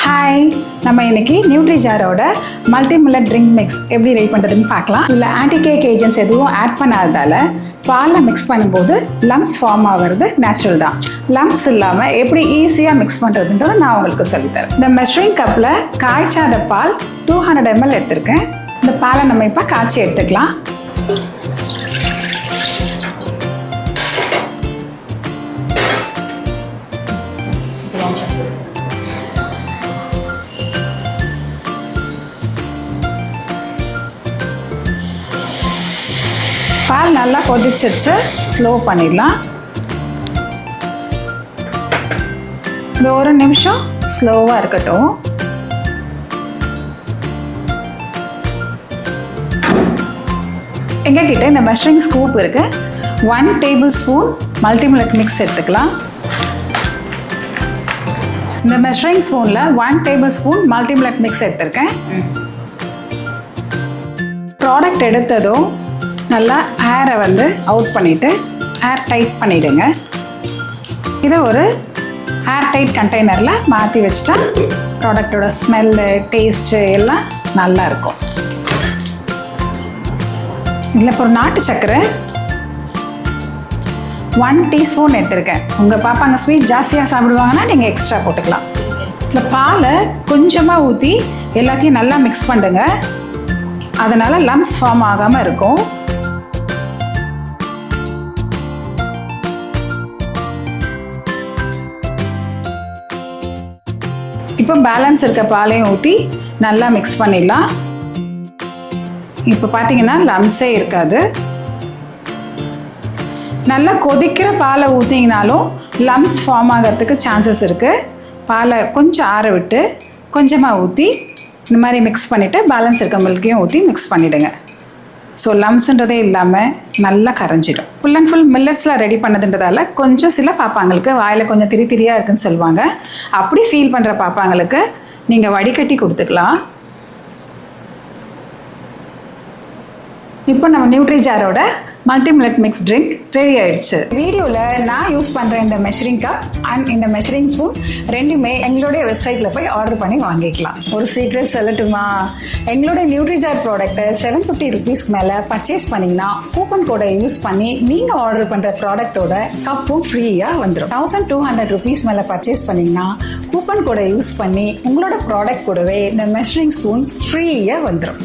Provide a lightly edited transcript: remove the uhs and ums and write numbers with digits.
Hi, நம்ம இன்னைக்கு nutri ஜாரோட மல்டி மில்லட் ட்ரிங்க் மிக்ஸ் எப்படி ரெடி பண்ணுறதுன்னு பார்க்கலாம். இதில் ஆன்டி கேக் ஏஜென்ட்ஸ் எதுவும் ஆட் பண்ணாததால் பாலில் மிக்ஸ் பண்ணும்போது லம்ஸ் ஃபார்ம் ஆகிறது நேச்சுரல் தான். லம்ஸ் இல்லாமல் எப்படி ஈஸியாக மிக்ஸ் பண்ணுறதுன்றதை நான் உங்களுக்கு சொல்லித்தரேன். இந்த மெஷரிங் கப்பில் காய்ச்சாத பால் 200 ml எடுத்திருக்கேன். இந்த பாலை நம்ம இப்போ காய்ச்சி எடுத்துக்கலாம். பால் நல்லா கொதிச்சிச்சு, ஸ்லோ பண்ணிடலாம். இந்த ஒரு நிமிஷம் ஸ்லோவாக இருக்கட்டும். எங்ககிட்ட இந்த மெஷரிங் ஸ்கூப் இருக்கு. 1 tablespoon மல்டி மில்லட் மிக்ஸ் எடுத்துக்கலாம். இந்த மெஷரிங் ஸ்பூனில் 1 tablespoon மல்டி மில்லட் மிக்ஸ் எடுத்திருக்கேன். ப்ராடக்ட் எடுத்ததும் நல்லா ஏரை அவுட் பண்ணிவிட்டு ஏர் டைட் பண்ணிவிடுங்க. இதை ஒரு ஏர் டைட் கண்டெய்னரில் மாற்றி வச்சுட்டா ப்ராடக்டோட ஸ்மெல்லு, டேஸ்ட்டு எல்லாம் நல்லா இருக்கும். இதில் இப்போ ஒரு நாட்டு சர்க்கரை 1 teaspoon எடுத்திருக்கேன். உங்கள் பாப்பாங்க ஸ்வீட் ஜாஸ்தியாக சாப்பிடுவாங்கன்னா நீங்கள் எக்ஸ்ட்ரா போட்டுக்கலாம். இதில் பாலை கொஞ்சமாக ஊற்றி எல்லாத்தையும் நல்லா மிக்ஸ் பண்ணுங்க. அதனால் லம்ஸ் ஃபார்ம் ஆகாமல் இருக்கும். இப்போ பேலன்ஸ் இருக்க பாலையும் ஊற்றி நல்லா மிக்ஸ் பண்ணிடலாம். இப்போ பார்த்தீங்கன்னா லம்ஸே இருக்காது. நல்லா கொதிக்கிற பாலை ஊற்றிங்கனாலும் லம்ஸ் ஃபார்ம் ஆகிறதுக்கு சான்சஸ் இருக்குது. பாலை கொஞ்சம் ஆற விட்டு கொஞ்சமாக ஊற்றி இந்த மாதிரி மிக்ஸ் பண்ணிவிட்டு பேலன்ஸ் இருக்க மில்க்கையும் ஊற்றி மிக்ஸ் பண்ணிவிடுங்க. ஸோ லம்ஸுன்றதே இல்லாமல் நல்லா கரைஞ்சிடும். ஃபுல் அண்ட் ஃபுல் மில்லட்ஸில் ரெடி பண்ணதுன்றதால கொஞ்சம் சில பாப்பாங்களுக்கு வாயில் கொஞ்சம் திரியாக இருக்குன்னு சொல்லுவாங்க. அப்படி ஃபீல் பண்ணுற பாப்பாங்களுக்கு நீங்கள் வடிகட்டி கொடுத்துக்கலாம். இப்போ நம்ம நியூட்ரி ஜாரோட multi millet mix drink ready ஆயிடுச்சு. வீடியோவில் நான் யூஸ் பண்ணுற இந்த மெஷரிங் கப் அண்ட் இந்த மெஷரிங் ஸ்பூன் ரெண்டுமே எங்களுடைய வெப்சைட்டில் போய் ஆர்டர் பண்ணி வாங்கிக்கலாம். ஒரு சீக்ரெட் சொல்லட்டுமா? எங்களுடைய நியூட்ரி ஜார் ப்ராடக்ட்டை 750 rupeesக்கு மேலே பர்ச்சேஸ் பண்ணிங்கன்னா கூப்பன் கோடை யூஸ் பண்ணி நீங்கள் ஆர்டர் பண்ணுற ப்ராடக்டோட கப்பும் ஃப்ரீயாக வந்துடும். 1200 rupees மேலே பர்ச்சேஸ் பண்ணிங்கன்னா கூப்பன் கோடை யூஸ் பண்ணி உங்களோட ப்ராடக்ட் கூடவே இந்த மெஷரிங் ஸ்பூன் ஃப்ரீயாக வந்துடும்.